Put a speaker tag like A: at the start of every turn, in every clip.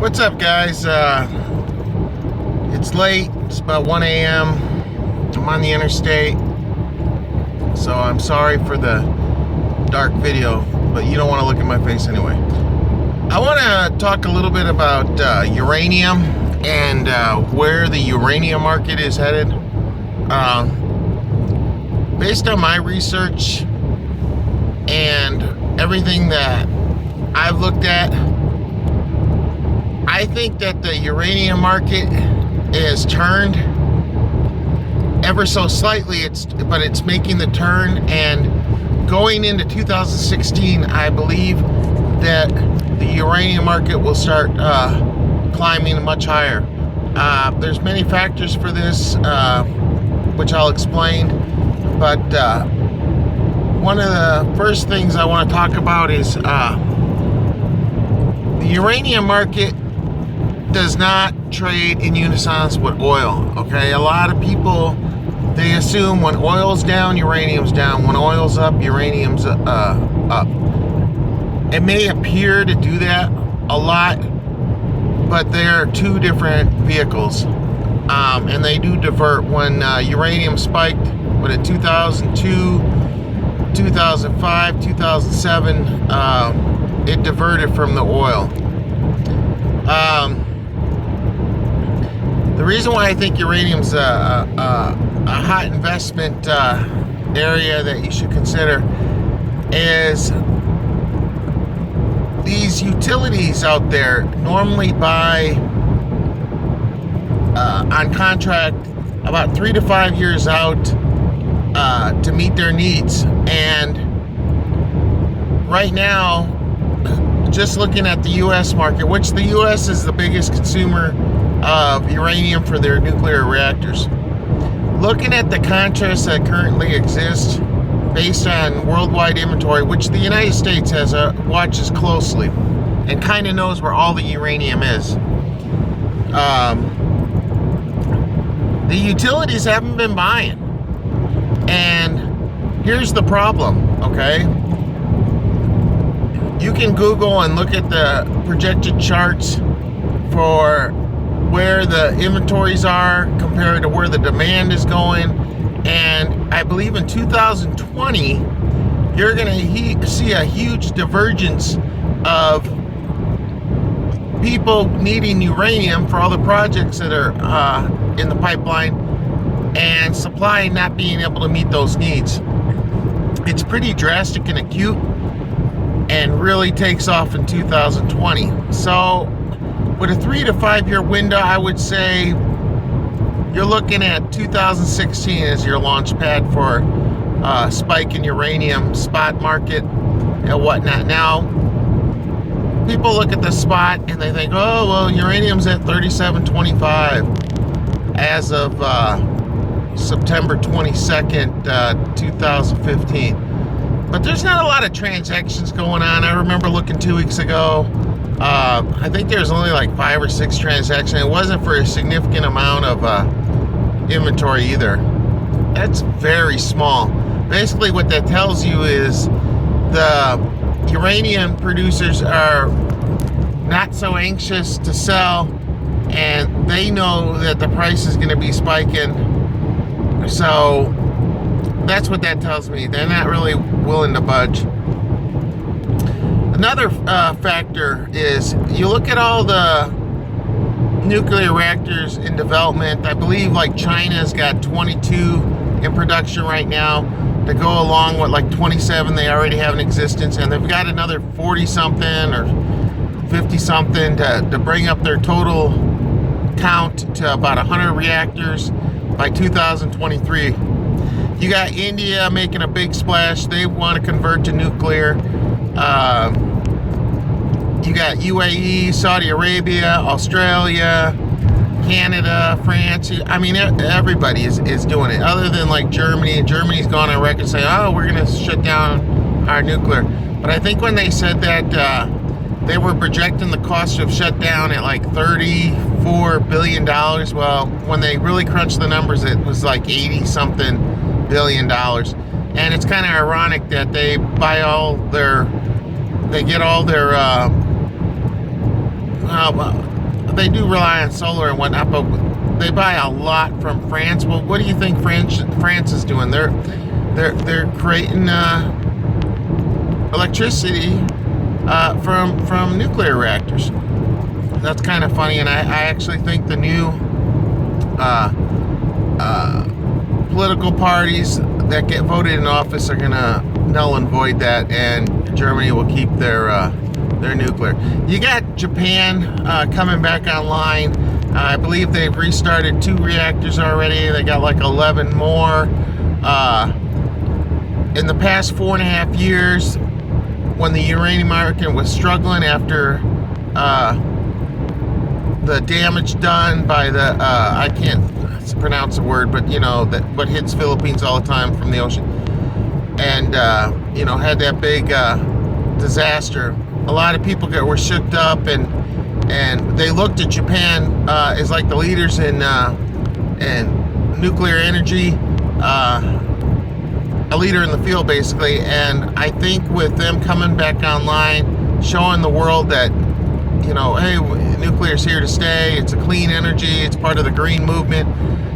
A: What's up, guys? It's late. It's about 1 a.m. I'm on the interstate, so I'm sorry for the dark video, but you don't want to look at my face anyway. I want to talk a little bit about uranium and where the uranium market is headed. Based on my research and everything that I've looked at, I think that the uranium market is turned ever so slightly, but it's making the turn, and going into 2016, I believe that the uranium market will start climbing much higher. There's many factors for this, which I'll explain, but one of the first things I want to talk about is the uranium market does not trade in unison with oil. Okay, a lot of people, they assume when oil's down, uranium's down. When oil's up, uranium's up. It may appear to do that a lot, but they're two different vehicles, and they do divert. When uranium spiked, when in 2002, 2005, 2007, it diverted from the oil. The reason why I think uranium's a hot investment area that you should consider is these utilities out there normally buy on contract about 3 to 5 years out to meet their needs. And right now, just looking at the U.S. market, which the U.S. is the biggest consumer of uranium for their nuclear reactors. Looking at the contracts that currently exist based on worldwide inventory, which the United States watches closely and kind of knows where all the uranium is. The utilities haven't been buying. And here's the problem, okay? You can Google and look at the projected charts for where the inventories are compared to where the demand is going, and I believe in 2020 you're going to see a huge divergence of people needing uranium for all the projects that are in the pipeline, and supply not being able to meet those needs. It's pretty drastic and acute, and really takes off in 2020. So with a 3 to 5 year window, I would say you're looking at 2016 as your launch pad for spike in uranium spot market and whatnot. Now, people look at the spot and they think, oh, well, uranium's at $37.25 as of September 22nd, 2015. But there's not a lot of transactions going on. I remember looking 2 weeks ago. I think there's only like 5 or 6 transactions. It wasn't for a significant amount of inventory either. That's very small. Basically what that tells you is the uranium producers are not so anxious to sell, and they know that the price is going to be spiking. So that's what that tells me. They're not really willing to budge. Another factor is you look at all the nuclear reactors in development. I believe like China's got 22 in production right now to go along with like 27 they already have in existence, and they've got another 40 something or 50 something to bring up their total count to about 100 reactors by 2023. You got India making a big splash. They want to convert to nuclear. You got UAE, Saudi Arabia, Australia, Canada, France. I mean, everybody is doing it, other than like Germany. Germany's gone on record saying, oh, we're going to shut down our nuclear. But I think when they said that, they were projecting the cost of shutdown at like $34 billion. Well, when they really crunched the numbers, it was like 80-something billion. And it's kind of ironic that they buy all their, they get all their they do rely on solar and whatnot, but they buy a lot from France. Well, what do you think France is doing? They're creating electricity from nuclear reactors. That's kind of funny, and I actually think the new political parties that get voted in office are gonna null and void that, and Germany will keep their nuclear. You got Japan coming back online. I believe they've restarted 2 reactors already. They got like 11 more. In the past 4.5 years, when the uranium market was struggling after the damage done by the I can't pronounce the word, but you know that what hits Philippines all the time from the ocean, and you know, had that big disaster. A lot of people were shook up, and they looked at Japan as like the leaders in nuclear energy, a leader in the field basically. And I think with them coming back online, showing the world that, you know, hey, nuclear's here to stay, it's a clean energy, it's part of the green movement.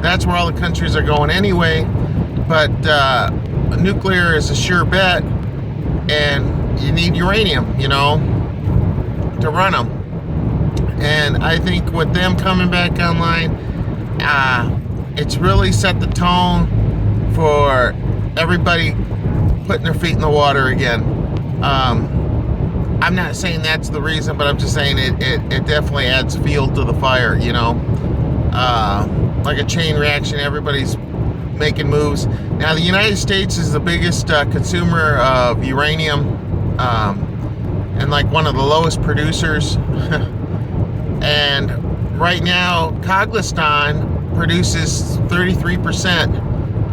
A: That's where all the countries are going anyway. But nuclear is a sure bet, and you need uranium, you know, to run them. And I think with them coming back online, it's really set the tone for everybody putting their feet in the water again. I'm not saying that's the reason, but I'm just saying it definitely adds fuel to the fire, you know. Like a chain reaction, everybody's making moves. Now, the United States is the biggest consumer of uranium, and like one of the lowest producers. And right now, Kazakhstan produces 33%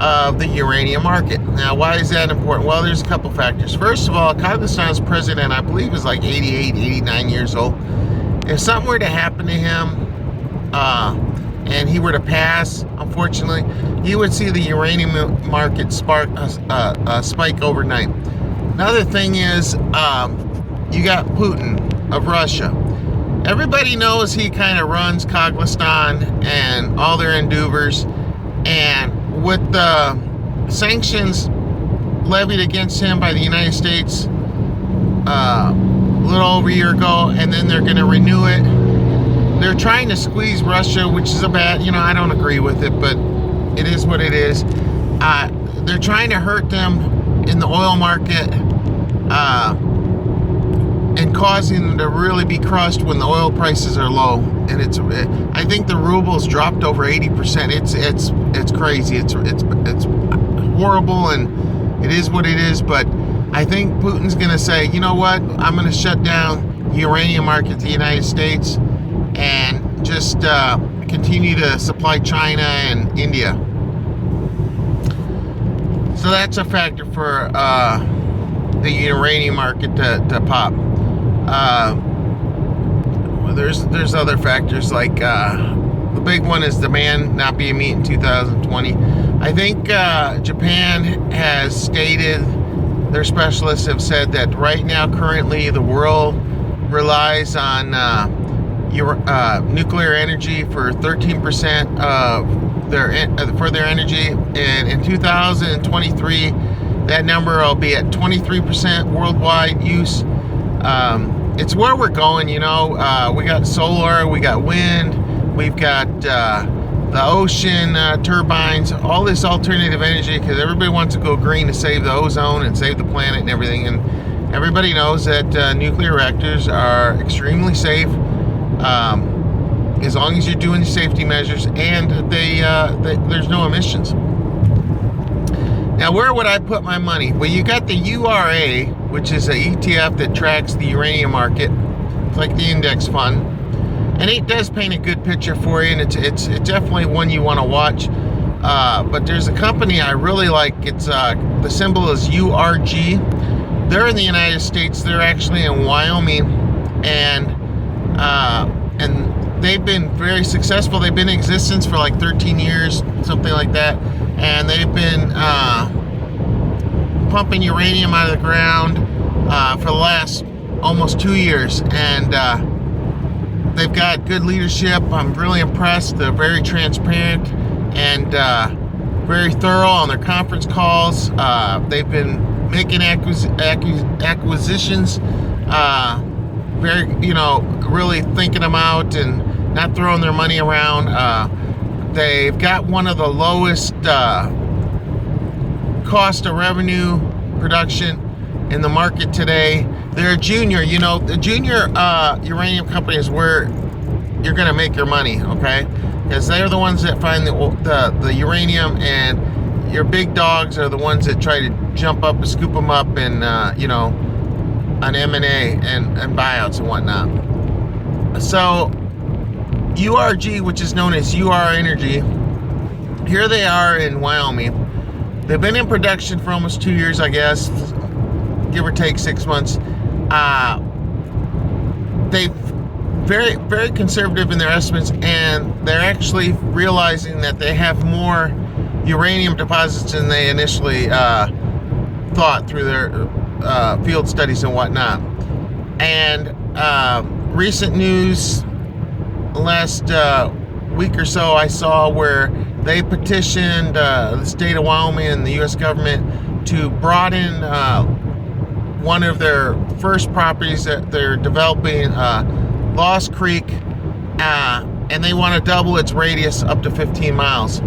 A: of the uranium market. Now, why is that important? Well, there's a couple factors. First of all, Kazakhstan's president, I believe, is like 88, 89 years old. If something were to happen to him, and he were to pass, unfortunately, he would see the uranium market spike overnight. Another thing is, you got Putin of Russia. Everybody knows he kind of runs Kazakhstan and all their endeavors, and with the sanctions levied against him by the United States a little over a year ago, and then they're going to renew it. They're trying to squeeze Russia, which is a bad, you know, I don't agree with it, but it is what it is. They're trying to hurt them in the oil market, and causing them to really be crushed when the oil prices are low. And I think the ruble's dropped over 80%. It's crazy. It's horrible, and it is what it is. But I think Putin's going to say, you know what? I'm going to shut down the uranium market to the United States and just continue to supply China and India. So that's a factor for the uranium market to pop. There's other factors, like the big one is demand not being met in 2020. I think Japan has stated, their specialists have said that right now, currently, the world relies on nuclear energy for 13% of their energy, and in 2023, that number will be at 23% worldwide use. It's where we're going, you know. We got solar, we got wind, we've got the ocean turbines, all this alternative energy, because everybody wants to go green to save the ozone and save the planet and everything. And everybody knows that nuclear reactors are extremely safe, as long as you're doing the safety measures, and there's no emissions. Now, where would I put my money? Well, you got the URA, which is an ETF that tracks the uranium market. It's like the index fund, and it does paint a good picture for you, and it's definitely one you want to watch. But there's a company I really like. It's the symbol is URG. They're in the United States. They're actually in Wyoming, and they've been very successful. They've been in existence for like 13 years, something like that. And they've been pumping uranium out of the ground for the last almost 2 years. And they've got good leadership. I'm really impressed. They're very transparent and very thorough on their conference calls. They've been making acquisitions, very, really thinking them out and not throwing their money around. They've got one of the lowest cost of revenue production in the market today. They're a junior, the junior uranium company is where you're going to make your money, okay? Because they're the ones that find the uranium, and your big dogs are the ones that try to jump up and scoop them up and, an M&A and buyouts and whatnot. So URG, which is known as UR Energy, here they are in Wyoming. They've been in production for almost 2 years, I guess, give or take 6 months. They've very, very conservative in their estimates, and they're actually realizing that they have more uranium deposits than they initially thought through their field studies and whatnot. And recent news last week or so, I saw where they petitioned the state of Wyoming and the U.S. government to broaden one of their first properties that they're developing, Lost Creek, and they want to double its radius up to 15 miles.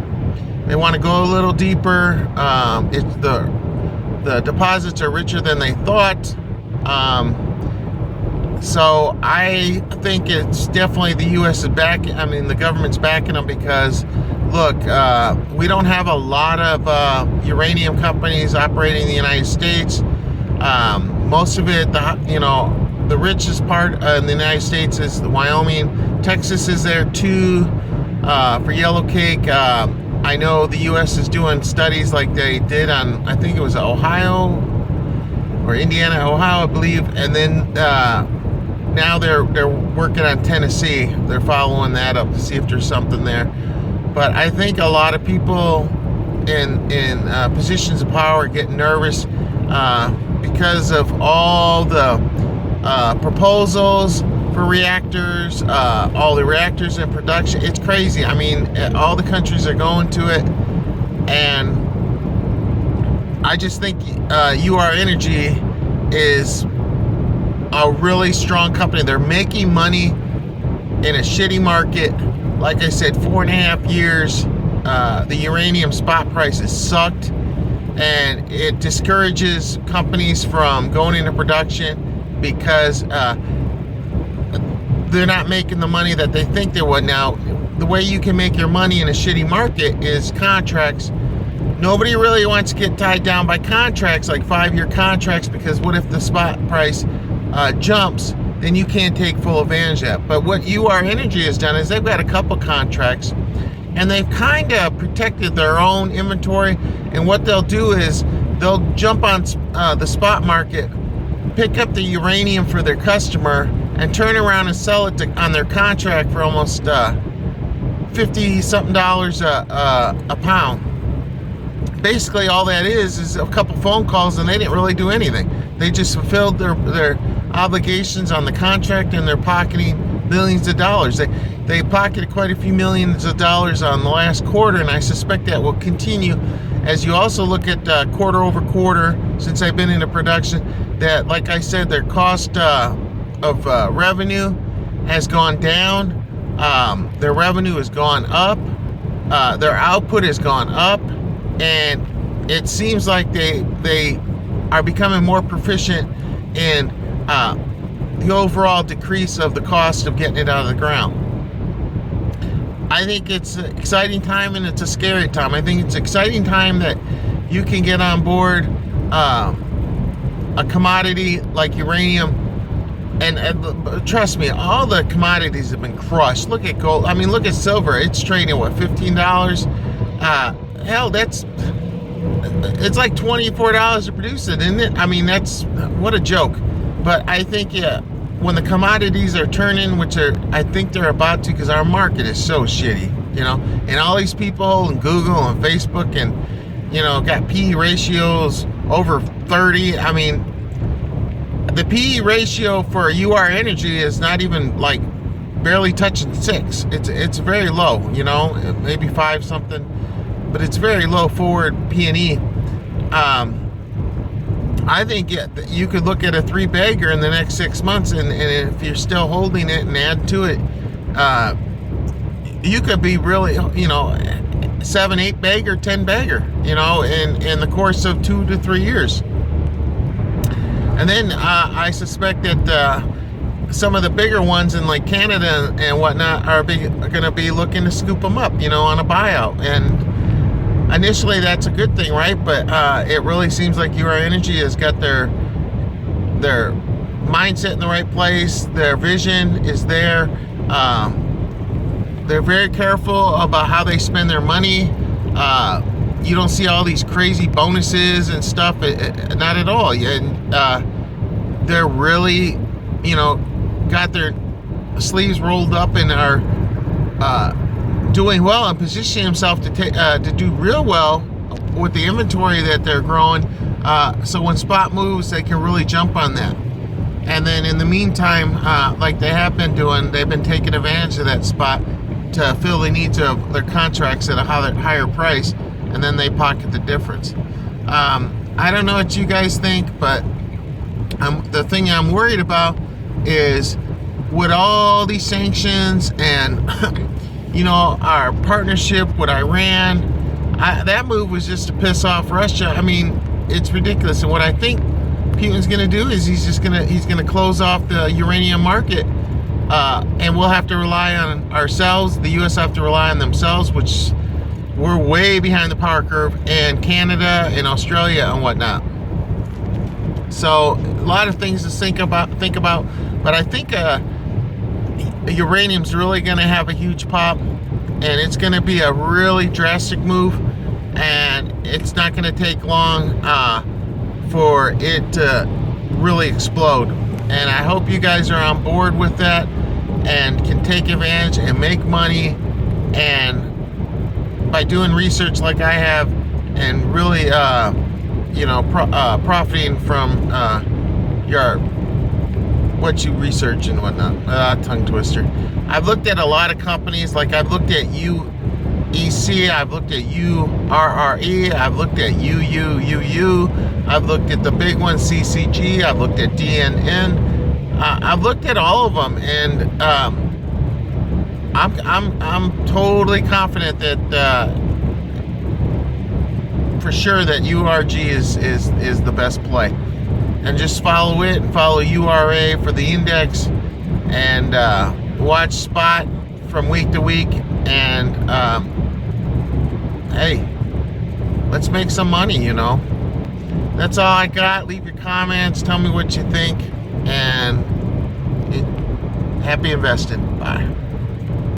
A: They want to go a little deeper. The deposits are richer than they thought. So I think it's definitely the U.S. is backing. I mean, the government's backing them because, look, we don't have a lot of uranium companies operating in the United States. Most of it, the richest part in the United States is Wyoming. Texas is there too for yellow cake. I know the U.S. is doing studies like they did on, I think it was Ohio or Indiana, Ohio, I believe, and then now they're working on Tennessee. They're following that up to see if there's something there. But I think a lot of people in positions of power get nervous because of all the proposals for reactors, all the reactors in production. It's crazy. I mean, all the countries are going to it, and I just think UR Energy is a really strong company. They're making money in a shitty market. Like I said, 4.5 years, the uranium spot price has sucked, and it discourages companies from going into production because they're not making the money that they think they would. Now, the way you can make your money in a shitty market is contracts. Nobody really wants to get tied down by contracts, like 5-year contracts, because what if the spot price jumps? Then you can't take full advantage of that. But what UR Energy has done is they've got a couple contracts, and they've kind of protected their own inventory. And what they'll do is they'll jump on the spot market, pick up the uranium for their customer, and turn around and sell it on their contract for almost $50-something a pound. Basically, all that is a couple phone calls, and they didn't really do anything. They just fulfilled their obligations on the contract, and they're pocketing millions of dollars. They pocketed quite a few millions of dollars on the last quarter, and I suspect that will continue. As you also look at quarter over quarter, since I've been into production, that, like I said, their cost of revenue has gone down. Their revenue has gone up. Their output has gone up. And it seems like they are becoming more proficient in the overall decrease of the cost of getting it out of the ground. I think it's an exciting time, and it's a scary time. I think it's an exciting time that you can get on board a commodity like uranium. And trust me, all the commodities have been crushed. Look at gold. I mean, look at silver. It's trading, what, $15? Hell, it's like $24 to produce it, isn't it? I mean, what a joke. But I think, when the commodities are turning, which I think they're about to, because our market is so shitty, and all these people and Google and Facebook and, got PE ratios over 30. I mean, the PE ratio for UR Energy is not even like barely touching 6. It's very low, you know, maybe 5 something, but it's very low forward P&E. I think you could look at a 3-bagger in the next 6 months, and if you're still holding it and add to it, you could be really, you know, 7, 8-bagger, 10-bagger, you know, in the course of 2 to 3 years. And then I suspect that some of the bigger ones in like Canada and whatnot are going to be looking to scoop them up, you know, on a buyout. And initially that's a good thing, right? But it really seems like UR Energy has got their mindset in the right place. Their vision is there. They're very careful about how they spend their money. You don't see all these crazy bonuses and stuff, not at all. And they're really, you know, got their sleeves rolled up and are doing well and positioning themselves to do real well with the inventory that they're growing. So when spot moves, they can really jump on that. And then in the meantime, like they have been doing, they've been taking advantage of that spot to fill the needs of their contracts at a higher price, and then they pocket the difference. I don't know what you guys think, but the thing I'm worried about is with all these sanctions and you know, our partnership with Iran, that move was just to piss off Russia. I mean, it's ridiculous. And what I think Putin's going to do is he's going to close off the uranium market, and we'll have to rely on ourselves. The U.S. have to rely on themselves, which we're way behind the power curve, and Canada and Australia and whatnot. So a lot of things to think about. But I think uranium's really going to have a huge pop, and it's going to be a really drastic move, and it's not going to take long for it to really explode. And I hope you guys are on board with that and can take advantage and make money, and by doing research like I have, and really you know, profiting from what you research and whatnot. Tongue twister. I've looked at a lot of companies. Like I've looked at UEC, I've looked at URRE, I've looked at UUUU, I've looked at the big one, CCG, I've looked at DNN. I've looked at all of them, and I'm totally confident that for sure that URG is the best play. And just follow it and follow URA for the index, and watch spot from week to week, and hey, let's make some money, you know. That's all I got. Leave your comments, tell me what you think, and happy investing. Bye.